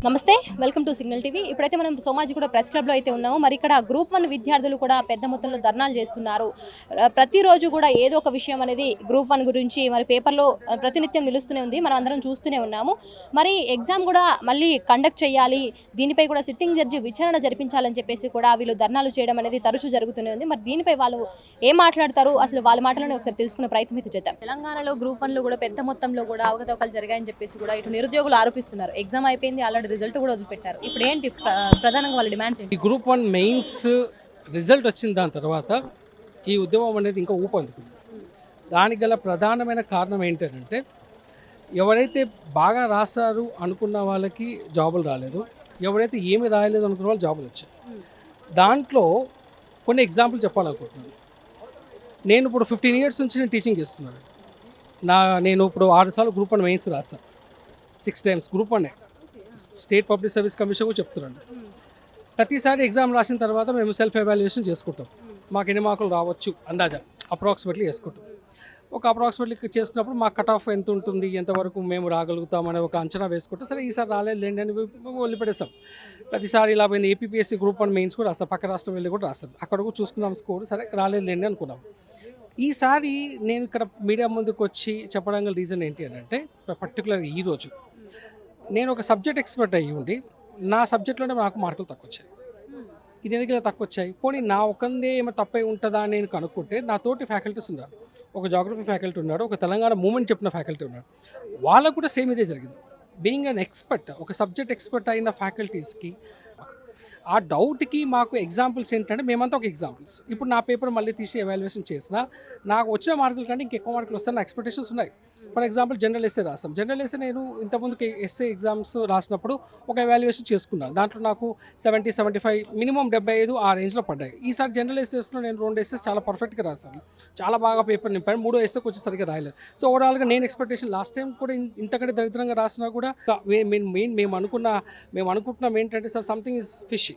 నమస్తే welcome to signal TV. ఇప్పుడైతే మనం సోమాజిగూడ ప్రెస్ క్లబ్లో అయితే ఉన్నాము. మరి ఇక్కడ గ్రూప్ 1 విద్యార్థులు కూడా పెద్ద మొత్తంలో ధర్నాలు చేస్తున్నారు. ప్రతిరోజు కూడా ఏదో ఒక విషయం అనేది గ్రూప్ 1 గురించి మరి పేపర్లో ప్రతినిత్యం నిలుస్తూనే ఉంది. మనం అందరం చూస్తూనే ఉన్నాము. మరి ఎగ్జామ్ కూడా మళ్ళీ కండక్ట్ చేయాలి, దీనిపై కూడా సిట్టింగ్ జడ్జి విచారణ జరిపించాలని చెప్పేసి కూడా వీళ్ళు ధర్నాలు చేయడం అనేది తరచూ జరుగుతూనే ఉంది. మరి దీనిపై వాళ్ళు ఏం మాట్లాడతారు, అసలు వాళ్ళ మాటలను ఒకసారి తెలుసుకునే ప్రయత్నం అయితే చేద్దాం. తెలంగాణలో గ్రూప్ 1లో కూడా పెద్ద మొత్తంలో కూడా అవకతవకలు జరిగాయని చెప్పేసి కూడా ఇటు నిరుద్యోగులు ఆరోపిస్తున్నారు. ఎగ్జామ్ అయిపోయింది, ఆల్రెడీ రిజల్ట్ కూడా వదిలిపెట్టారు. ఇప్పుడు ఏంటి ప్రధానంగా వాళ్ళ డిమాండ్స్ ఏంటి? ఈ గ్రూప్ 1 మెయిన్స్ రిజల్ట్ వచ్చిన దాని తర్వాత ఈ ఉద్యమం అనేది ఇంకా ఊపందుకుంది. దానికి గల ప్రధానమైన కారణం ఏంటంటే ఎవరైతే బాగా రాశారు అనుకున్న వాళ్ళకి జాబులు రాలేదు, ఎవరైతే ఏమి రాయలేదు అనుకున్న వాళ్ళు జాబులు వచ్చాయి. దాంట్లో కొన్ని ఎగ్జాంపుల్ చెప్పాలనుకుంటున్నాను. నేను ఇప్పుడు 15 ఇయర్స్ నుంచి నేను టీచింగ్ చేస్తున్నాను. నేను ఇప్పుడు 6 సార్లు గ్రూప్ 1 మెయిన్స్ రాస్తాను, 6 times group 1 state public service commission కూడా చెప్తున్నాను. ప్రతిసారి ఎగ్జామ్ రాసిన తర్వాత మేము సెల్ఫ్ ఎవాల్యుయేషన్ చేసుకుంటాం. మాకు ఎన్ని మార్కులు రావచ్చు అందాజా అప్రాక్సిమేట్లీ చేసుకుంటాం. ఒక అప్రాక్సిమేట్లీ చేసుకున్నప్పుడు మా కట్ ఆఫ్ ఎంత ఉంటుంది, ఎంతవరకు మేము రాగలుగుతాం అనే ఒక అంచనా వేసుకుంటాం. సరే ఈసారి రాలేదులేండి అని వదిలిపెడేస్తాం. ప్రతిసారి ఇలా పోయింది. ఏపీఎస్సీ గ్రూప్ 1 మెయిన్స్ కూడా రాస్తాం, పక్క రాష్ట్రం వెళ్ళి కూడా రాస్తాం. అక్కడ కూడా చూసుకున్నాం స్కోర్, సరే రాలేదులేండి అనుకున్నాం. ఈసారి నేను ఇక్కడ మీడియా ముందుకు వచ్చి చెప్పడం గల రీజన్ ఏంటి అని అంటే, పర్టికులర్గా ఈరోజు నేను ఒక సబ్జెక్ట్ ఎక్స్పర్ట్ అయ్యి ఉండి నా సబ్జెక్ట్లోనే నాకు మార్కులు తక్కువ వచ్చాయి. ఇది ఎందుకు ఇలా తక్కువ వచ్చాయి? పోనీ నా ఒకందే ఏమో తప్పై ఉంటుందా అని నేను కనుక్కుంటే నా తోటి ఫ్యాకల్టీస్ ఉన్నారు. ఒక జాగ్రఫీ ఫ్యాకల్టీ ఉన్నాడు, ఒక తెలంగాణ మూమెంట్ చెప్పిన ఫ్యాకల్టీ ఉన్నాడు. వాళ్ళకు కూడా సేమ్ ఇదే జరిగింది. బీయింగ్ అన్ ఎక్స్పర్ట్, ఒక సబ్జెక్ట్ ఎక్స్పర్ట్ అయిన ఫ్యాకల్టీస్కి ఆ డౌట్కి మాకు ఎగ్జాంపుల్స్ ఏంటంటే మేమంతా ఒక ఎగ్జాంపుల్స్. ఇప్పుడు నా పేపర్ మళ్ళీ తీసి ఎవాల్యుయేషన్ చేసినా నాకు వచ్చిన మార్కుల కంటే ఇంకెక్కువ మార్కులు వస్తాయి, నా ఎక్స్పెక్టేషన్స్ ఉన్నాయి. ఫర్ ఎగ్జాంపుల్ జనరల్ ఎస్సే రాస్తాం. జనరల్ ఎస్సే నేను ఇంతకుముందు ఎస్సే ఎగ్జామ్స్ రాసినప్పుడు ఒక ఎవాల్యుయేషన్ చేసుకున్నాను. దాంట్లో నాకు 70, 75 మినిమం 75 ఆ రేంజ్లో పడ్డాయి. ఈసారి జనరల్ ఎస్సేస్లో నేను 2 ఎస్సేస్ చాలా పర్ఫెక్ట్గా రాశాను, చాలా బాగా పేపర్ నింపాను. 3వ ఎస్సేకి వచ్చి సరిగ్గా రాయలేదు. సో ఓవరాల్గా నేను ఎక్స్పెక్టేషన్ లాస్ట్ టైం కూడా ఇంతకంటే దరిద్రంగా రాసినా కూడా మేము అనుకుంటున్నాం ఏంటంటే సార్ సంథింగ్ ఈజ్ ఫిషీ,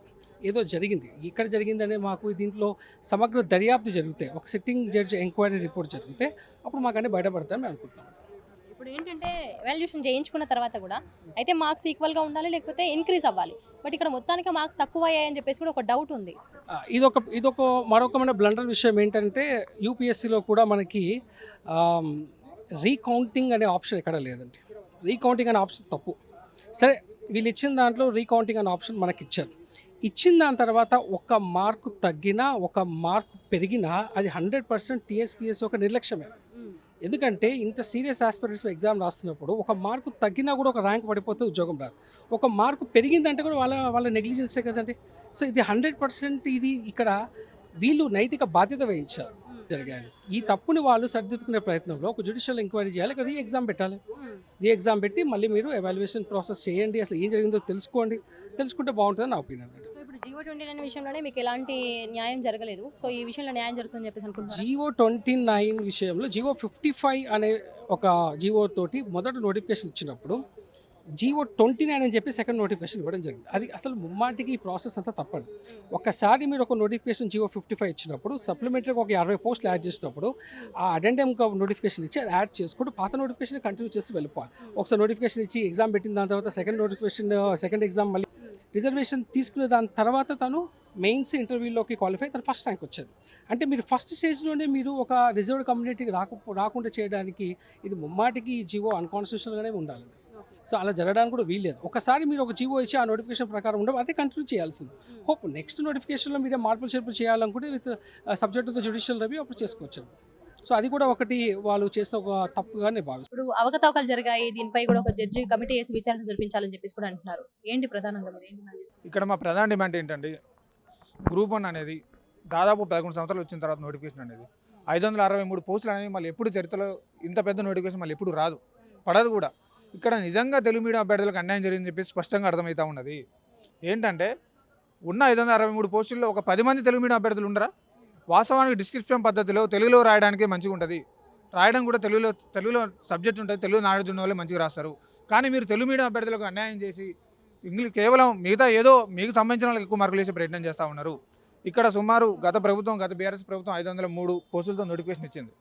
ఏదో జరిగింది. ఇక్కడ జరిగిందనే మాకు దీంట్లో సమగ్ర దర్యాప్తు జరిగితే, ఒక సిట్టింగ్ జడ్జి ఎంక్వైరీ రిపోర్ట్ జరిగితే అప్పుడు మాకన్నీ బయటపడతామని మేము అనుకుంటున్నాం. ఇప్పుడు ఏంటంటే ఎవాల్యుయేషన్ చేయించుకున్న తర్వాత కూడా అయితే మార్క్స్ ఈక్వల్గా ఉండాలి, లేకపోతే ఇంక్రీజ్ అవ్వాలి. బట్ ఇక్కడ మొత్తానికి మార్క్స్ తక్కువ అయ్యాయని చెప్పేసి కూడా ఒక డౌట్ ఉంది. ఇదొక మరొకమైన బ్లండర్ విషయం ఏంటంటే, యూపీఎస్సీలో కూడా మనకి రీకౌంటింగ్ అనే ఆప్షన్ ఎక్కడ లేదండి. రీకౌంటింగ్ అనే ఆప్షన్ తప్పు. సరే, వీళ్ళు ఇచ్చిన దాంట్లో రీకౌంటింగ్ అనే ఆప్షన్ మనకి ఇచ్చారు. ఇచ్చిన దాని తర్వాత ఒక మార్కు తగ్గినా, ఒక మార్కు పెరిగినా అది 100% టీఎస్పీఎస్ ఒక నిర్లక్ష్యమే. ఎందుకంటే ఇంత సీరియస్ ఆస్పిరెంట్స్ ఎగ్జామ్ రాస్తున్నప్పుడు ఒక మార్కు తగ్గినా కూడా ఒక ర్యాంక్ పడిపోతే ఉద్యోగం రాదు. ఒక మార్కు పెరిగిందంటే కూడా వాళ్ళ నెగ్లిజెన్సే కదండి. సో ఇది 100% ఇది ఇక్కడ వీళ్ళు నైతిక బాధ్యత వహించారు జరిగాయి. ఈ తప్పుని వాళ్ళు సరిదిద్దుకునే ప్రయత్నంలో ఒక జ్యుడిషియల్ ఎంక్వైరీ చేయాలి, రీ ఎగ్జామ్ పెట్టాలి. రీ ఎగ్జామ్ పెట్టి మళ్ళీ మీరు ఎవాల్యుయేషన్ ప్రాసెస్ చేయండి, అసలు ఏం జరిగిందో తెలుసుకుంటే బాగుంటుందని నా ఒపీనియన్. జీవో 29 విషయంలోనే మీకు ఎలాంటి న్యాయం జరగలేదు, సో ఈ విషయంలో న్యాయం జరుగుతుందని చెప్పేసి అనుకుంటున్నాను. జీవో 29 విషయంలో జీవో 55 అనే ఒక జీవో తోటి మొదటి నోటిఫికేషన్ ఇచ్చినప్పుడు జీవో 29 అని చెప్పి సెకండ్ నోటిఫికేషన్ ఇవ్వడం జరిగింది. అది అసలు ముమ్మాటికి ఈ ప్రాసెస్ అంతా తప్పండి. ఒక్కసారి మీరు ఒక నోటిఫికేషన్ జీవో 55 ఇచ్చినప్పుడు సప్లిమెంటరీగా ఒక 60 పోస్టులు యాడ్ చేసినప్పుడు ఆ అడెండమ్ నోటిఫికేషన్ ఇచ్చి అది యాడ్ చేసుకుంటూ పాత నోటిఫికేషన్ కంటిన్యూ చేసి వెళ్ళిపోవాలి. ఒకసారి నోటిఫికేషన్ ఇచ్చి ఎగ్జామ్ పెట్టిన దాని తర్వాత సెకండ్ ఎగ్జామ్ మళ్ళీ రిజర్వేషన్ తీసుకునే దాని తర్వాత తను మెయిన్స్ ఇంటర్వ్యూలోకి క్వాలిఫై, తను ఫస్ట్ ర్యాంక్ వచ్చేది. అంటే మీరు ఫస్ట్ స్టేజ్లోనే మీరు ఒక రిజర్వ్డ్ కమ్యూనిటీకి రాకుండా చేయడానికి ఇది ముమ్మాటికి జీవో అన్కాన్స్టిట్యూషనల్గానే ఉండాలి. సో అలా జరగడానికి కూడా వీల్లేదు. ఒకసారి మీరు ఒక జీవో ఇచ్చి ఆ నోటిఫికేషన్ ప్రకారం ఉండవు, అదే కంటిన్యూ చేయాల్సింది. హోప్ నెక్స్ట్ నోటిఫికేషన్లో మీరే మార్పులు చేర్పులు చేయాలనుకుంటే with subject to judicial review అప్పుడు చేసుకోవచ్చు. సో అది కూడా ఒకటి వాళ్ళు చేసిన ఒక తప్పుగా నేను భావిస్తాను. ఇప్పుడు అవకతవకలు జరిగాయి, దీనిపై కూడా ఒక జడ్జి కమిటీ వేసి విచారణ జరిపించాలని చెప్పేసి కూడా అంటున్నారు. ఏంటి ప్రధానంగా మీరు ఏంటి? ఇక్కడ మా ప్రధాన డిమాండ్ ఏంటంటే, గ్రూప్ 1 అనేది దాదాపు 11 సంవత్సరాలు వచ్చిన తర్వాత నోటిఫికేషన్ అనేది 563 పోస్టులు అనేవి మళ్ళీ ఎప్పుడు చరిత్రలో ఇంత పెద్ద నోటిఫికేషన్ మళ్ళీ ఎప్పుడు పడదు కూడా. ఇక్కడ నిజంగా తెలుగు మీడియం అభ్యర్థులకు అన్యాయం జరిగిందని చెప్పి స్పష్టంగా అర్థమవుతూ ఉన్నది. ఏంటంటే ఉన్న 563 పోస్టుల్లో ఒక 10 మంది తెలుగు మీడియం అభ్యర్థులు ఉండరా? వాస్తవానికి డిస్క్రిప్షన్ పద్ధతిలో తెలుగులో రాయడానికే మంచిగా ఉంటుంది. రాయడం కూడా తెలుగులో సబ్జెక్ట్ ఉంటుంది, తెలుగు నాలెడ్జ్ ఉన్న వాళ్ళే మంచిగా రాస్తారు. కానీ మీరు తెలుగు మీడియం అభ్యర్థులకు అన్యాయం చేసి ఇంగ్లీష్ కేవలం మిగతా ఏదో మీకు సంబంధించిన వాళ్ళకి ఎక్కువ మార్కులు వేసే ప్రయత్నం చేస్తూ ఉన్నారు. ఇక్కడ సుమారు గత బీఆర్ఎస్ ప్రభుత్వం 503 పోస్టులతో నోటిఫికేషన్ ఇచ్చింది.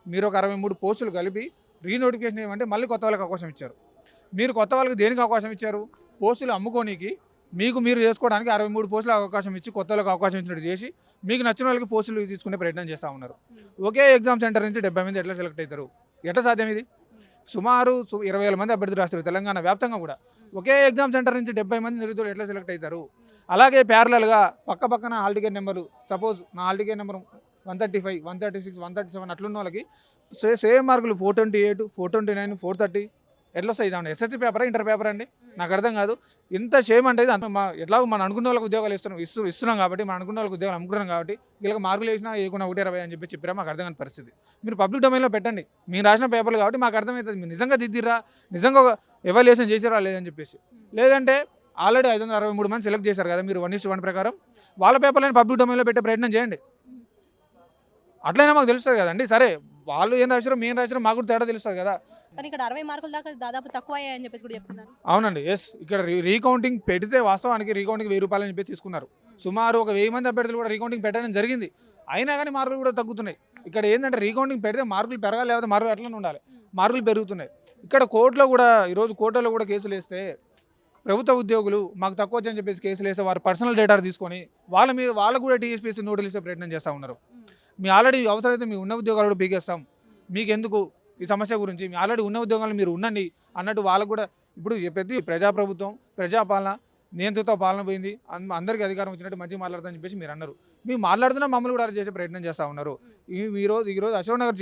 మీరు ఒక 63 పోస్టులు కలిపి రీనోటిఫికేషన్ ఏమంటే మళ్ళీ కొత్త వాళ్ళకి అవకాశం ఇచ్చారు. మీరు కొత్త వాళ్ళకి దేనికి అవకాశం ఇచ్చారు? పోస్టులు అమ్ముకోనికి మీకు మీరు చేసుకోవడానికి 63 పోస్టులు అవకాశం ఇచ్చి కొత్త వాళ్ళకి అవకాశం ఇచ్చినట్టు చేసి మీకు నచ్చిన వాళ్ళకి పోస్టులు తీసుకునే ప్రయత్నం చేస్తూ ఉన్నారు. ఒకే ఎగ్జామ్ సెంటర్ నుంచి 70 మంది ఎట్లా సెలెక్ట్ అవుతారు? ఎట్లా సాధ్యం ఇది? సుమారు 20,000 మంది అభ్యర్థులు రాస్తారు తెలంగాణ వ్యాప్తంగా కూడా. ఒకే ఎగ్జామ్ సెంటర్ నుంచి 70 మంది నిరుద్యోగులు ఎట్లా సెలెక్ట్ అవుతారు? అలాగే ప్యారలల్గా పక్కన హాల్ టికెట్ నెంబరు, సపోజ్ నా హాల్ టికెట్ నెంబర్ 135, 136, 137 అట్లున్న వాళ్ళకి సేమ్ మార్కులు 428, 429, 430 ఎట్లా వస్తాయి? ఇదామండి ఎస్ఎస్సీ పేపరా ఇంటర్ పేపర్ అండి? నాకు అర్థం కాదు. ఇంత షేమ్ అంటే ఎట్లాగో మనం అనుకున్న వాళ్ళకి ఉద్యోగాలు ఇస్తున్నాం కాబట్టి, మనం అనుకున్న వాళ్ళకి ఉద్యోగాలు అమ్ముకున్నాం కాబట్టి వీళ్ళకి మార్కులు వేసినా ఏకుండా 120 అని చెప్పారా? మాకు అర్థం కాని పరిస్థితి. మీరు పబ్లిక్ డొమైన్లో పెట్టండి, మీరు రాసిన పేపర్లు కాబట్టి మాకు అర్థమవుతుంది మీరు నిజంగా దిద్దిరా, నిజంగా ఎవాల్యుయేషన్ చేసిరా లేదని చెప్పేసి. లేదంటే ఆల్రెడీ 563 మంది సెలెక్ట్ చేశారు కదా మీరు 1:1 ప్రకారం, వాళ్ళ పేపర్లను పబ్లిక్ డొమైన్లో పెట్టే ప్రయత్నం చేయండి. అట్లయినా మాకు తెలుస్తుంది కదండి. సరే వాళ్ళు ఏం రాశారో మేము రాశారో మాకు కూడా తేడా తెలుస్తుంది కదా. కానీ ఇక్కడ 60 మార్కుల దాకా దాదాపు తక్కువ అయ్యాయని చెప్పేసి కూడా చెప్తున్నారు. అవునండి, ఎస్. ఇక్కడ రీకౌంటింగ్ పెడితే వాస్తవానికి రీకౌంటింగ్ 1000 రూపాయలు అని చెప్పి తీసుకున్నారు. సుమారు ఒక 1000 మంది అభ్యర్థులు కూడా రీకౌంటింగ్ పెట్టడం జరిగింది. అయినా కానీ మార్కులు కూడా తగ్గుతున్నాయి. ఇక్కడ ఏంటంటే రీకౌంటింగ్ పెడితే మార్కులు పెరగాలి, లేకపోతే మార్కులు అట్లనే ఉండాలి. మార్కులు పెరుగుతున్నాయి. ఇక్కడ కోర్టులో కూడా ఈరోజు కోర్టులో కూడా కేసులు వేస్తే ప్రభుత్వ ఉద్యోగులు మాకు తక్కువ వచ్చని చెప్పేసి కేసులు వేస్తే వారు పర్సనల్ డేటా తీసుకొని వాళ్ళ మీద వాళ్ళకు కూడా టీఎస్పీసీ నోటీసులు ఇచ్చే ప్రయత్నం చేస్తూ ఉన్నారు. మీ ఆల్రెడీ అవసరమైతే మీ ఉన్న ఉద్యోగాలు కూడా పీకేస్తాం, మీకెందుకు ఈ సమస్య గురించి, మీ ఆల్రెడీ ఉన్న ఉద్యోగాలు మీరు ఉండండి అన్నట్టు వాళ్ళకు కూడా. ఇప్పుడు ప్రతి ప్రజాప్రభుత్వం, ప్రజాపాలన, నియంత్రిత పాలన పోయింది, అందరికీ అధికారం వచ్చినట్టు మంచిగా మాట్లాడతామని చెప్పేసి మీరు అన్నారు. మీరు మాట్లాడుతున్నా మమ్మల్ని కూడా అరెస్ట్ చేసే ప్రయత్నం చేస్తూ ఉన్నారు. ఈరోజు అశోక్ నగర్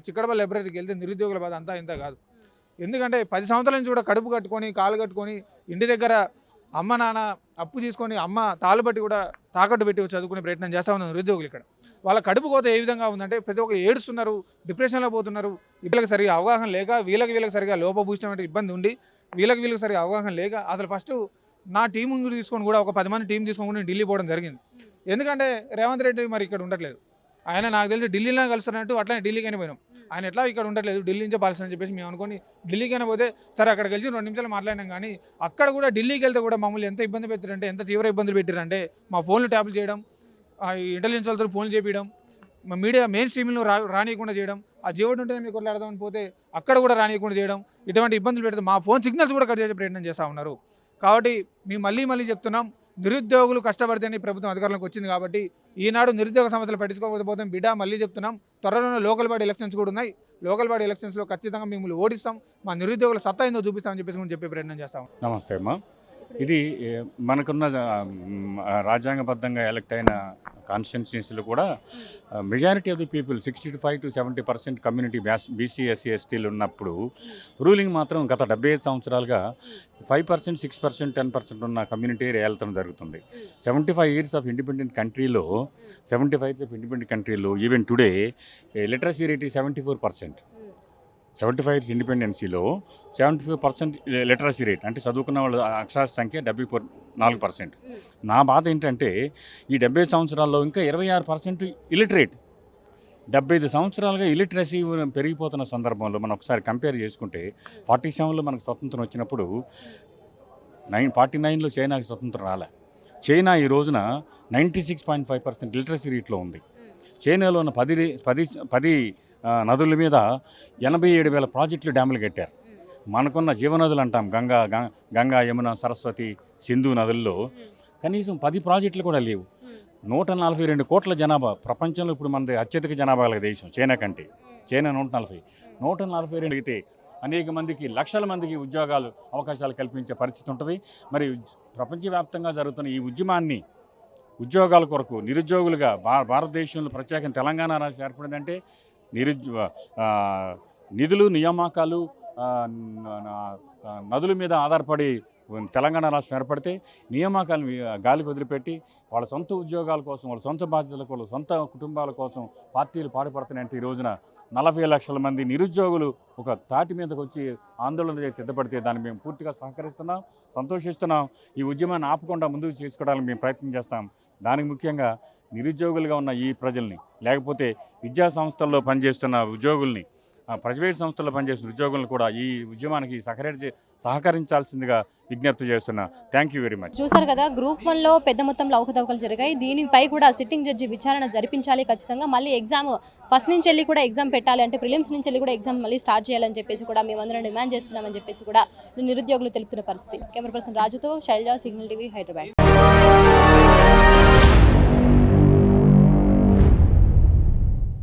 చిక్కడపల్లి లైబ్రరీకి వెళ్తే నిరుద్యోగుల బాధ అంతా ఇంత కాదు. ఎందుకంటే 10 సంవత్సరాల నుంచి కూడా కడుపు కట్టుకొని కాలు కట్టుకొని ఇంటి దగ్గర అమ్మ నాన్న అప్పు తీసుకొని అమ్మ తాళ్ళు బట్టి కూడా తాకట్టు పెట్టి చదువుకునే ప్రయత్నం చేస్తూ ఉన్నారు నిరుద్యోగులు. ఇక్కడ వాళ్ళ కడుపు కోత ఏ విధంగా ఉందంటే ప్రతి ఒక్క ఏడుస్తున్నారు, డిప్రెషన్లో పోతున్నారు. వీళ్ళకి సరిగా అవగాహన లేక వీళ్ళకి సరిగా లోపభూషితమైన ఇబ్బంది ఉండి వీళ్ళకి సరిగా అవగాహన లేక అసలు ఫస్ట్ నా టీం తీసుకొని కూడా ఒక 10 మంది టీం తీసుకొని కూడా ఢిల్లీ పోవడం జరిగింది. ఎందుకంటే రేవంత్ రెడ్డి మరి ఇక్కడ ఉండట్లేదు. ఆయన నాకు తెలిసి ఢిల్లీలో కలుస్తున్నట్టు అట్లనే ఢిల్లీకైనా పోయినాం. ఆయన ఎట్లా ఇక్కడ ఉండట్లేదు, ఢిల్లీ నుంచే పాలిస్తానని చెప్పేసి మేము అనుకొని ఢిల్లీకైనా పోతే సరే అక్కడ కలిసి 2 నిమిషాలు మాట్లాడినాం. కానీ అక్కడ కూడా ఢిల్లీకి వెళ్తే కూడా మమ్మల్ని ఎంత ఇబ్బంది పెట్టారంటే, ఎంత తీవ్ర ఇబ్బందులు పెట్టారంటే, మా ఫోన్లు ట్యాపులు చేయడం, ఇంటెలిజెన్స్ వాళ్ళతో ఫోన్లు చేపించడం, మా మీడియా మెయిన్ స్ట్రీమ్లో రానియకుండా చేయడం, ఆ జీవోడు ఉంటేనే మీకు కొట్లాడదామని పోతే అక్కడ కూడా రానియకుండా చేయడం, ఇటువంటి ఇబ్బందులు పెడితే మా ఫోన్ సిగ్నల్స్ కూడా కట్ చేసే ప్రయత్నం చేస్తూ ఉన్నారు. కాబట్టి మేము మళ్ళీ చెప్తున్నాం, నిరుద్యోగులు కష్టపడితేనే ప్రభుత్వం అధికారంలోకి వచ్చింది కాబట్టి ఈనాడు నిరుద్యోగ సమస్యలు పట్టించుకోకపోతే బిడ్డ మళ్ళీ చెప్తున్నాం, త్వరలోనే లోకల్ బాడీ ఎలక్షన్స్ కూడా ఉన్నాయి. లోకల్ బాడీ ఎలక్షన్స్లో ఖచ్చితంగా మిమ్మల్ని ఓడిస్తాం, మా నిరుద్యోగుల సత్తా ఏందో చూపిస్తామని చెప్పేసి చెప్పే ప్రయత్నం చేస్తాం. నమస్తే అమ్మా. ఇది మనకున్న రాజ్యాంగబద్ధంగా ఎలక్ట్ అయిన కాన్స్టిట్యున్సీస్లో కూడా majority of the people 65 to 70% community BC SC ఎస్టీలు ఉన్నప్పుడు రూలింగ్ మాత్రం గత 75 సంవత్సరాలుగా 5%, 6%, 10% ఉన్న కమ్యూనిటీ ఏళ్తడం జరుగుతుంది. 75 years ఆఫ్ ఇండిపెండెంట్ కంట్రీలో 75 years ఆఫ్ ఇండిపెండెంట్ కంట్రీలో even today literacy rate 74%. 75 years ఇండిపెండెన్సీలో 74% literacy rate, అంటే చదువుకున్న వాళ్ళ అక్షరాస్యత సంఖ్య 74%. నా బాధ ఏంటంటే ఈ 75 సంవత్సరాల్లో ఇంకా 26% ఇలిటరేట్. 75 సంవత్సరాలుగా ఇలిటరసీ పెరిగిపోతున్న సందర్భంలో మనం ఒకసారి కంపేర్ చేసుకుంటే 47లో మనకు స్వతంత్రం వచ్చినప్పుడు 49లో చైనాకి స్వతంత్రం రాలే. చైనా ఈ రోజున 96.5% లిటరసీ రేట్లో ఉంది. చైనాలో ఉన్న 10 నదుల మీద 87,000 ప్రాజెక్టులు డ్యాములు కట్టారు. మనకున్న జీవనదులు అంటాం గంగా, యమున, సరస్వతి, సింధు నదుల్లో కనీసం 10 ప్రాజెక్టులు కూడా లేవు. 142 కోట్ల జనాభా, ప్రపంచంలో ఇప్పుడు మనది అత్యధిక జనాభా గల దేశం చైనా కంటే. చైనా 142 అయితే అనేక మందికి, లక్షల మందికి అవకాశాలు కల్పించే పరిస్థితి ఉంటుంది. మరి ప్రపంచవ్యాప్తంగా జరుగుతున్న ఈ ఉద్యమాన్ని ఉద్యోగాల కొరకు నిరుద్యోగులుగా భారతదేశంలో ప్రత్యేకంగా తెలంగాణ రాష్ట్రం ఏర్పడిందంటే నిధులు, నియామకాలు, నదుల మీద ఆధారపడి తెలంగాణ రాష్ట్రం ఏర్పడితే నియామకాలను గాలికి వదిలిపెట్టి వాళ్ళ సొంత ఉద్యోగాల కోసం, వాళ్ళ సొంత బాధ్యతల కోసం, వాళ్ళ సొంత కుటుంబాల కోసం పార్టీలు పాటుపడుతున్నాయంటే ఈ రోజున 40 లక్షల మంది నిరుద్యోగులు ఒక తాటి మీదకి వచ్చి ఆందోళన చేసి సిద్ధపడితే దాన్ని మేము పూర్తిగా సహకరిస్తున్నాం, సంతోషిస్తున్నాం. ఈ ఉద్యమాన్ని ఆపకుండా ముందుకు చేసుకోవడానికి మేము ప్రయత్నం చేస్తాం. దానికి ముఖ్యంగా నిరుద్యోగులుగా ఉన్న ఈ ప్రజల్ని, లేకపోతే విద్యా సంస్థల్లో పనిచేస్తున్న ఉద్యోగుల్ని ప్రైవేట్ సంస్థల్లో పనిచేసే ఉద్యోగులను కూడా ఈ ఉద్యమానికి సహకరించాల్సిందిగా విజ్ఞప్తి చేస్తున్నా. Thank you very much. చూసారు కదా, గ్రూప్ 1లో పెద్ద మొత్తంలో అవకతవకలు జరిగాయి. దీనిపై కూడా సిట్టింగ్ జడ్జి విచారణ జరిపించాలి ఖచ్చితంగా. మళ్ళీ ఎగ్జామ్ ఫస్ట్ నుంచి వెళ్ళి కూడా ఎగ్జామ్ పెట్టాలి, అంటే ప్రిలిమ్స్ నుంచి వెళ్ళి కూడా ఎగ్జామ్ మళ్ళీ స్టార్ట్ చేయాలని చెప్పేసి కూడా మేమందరం డిమాండ్ చేస్తున్నామని చెప్పేసి కూడా నిరుద్యోగులు తెలుపుతున్న పరిస్థితి. కెమెరా పర్సన్ రాజుతో శైలజ, సిగ్నల్ టీవీ, హైదరాబాద్.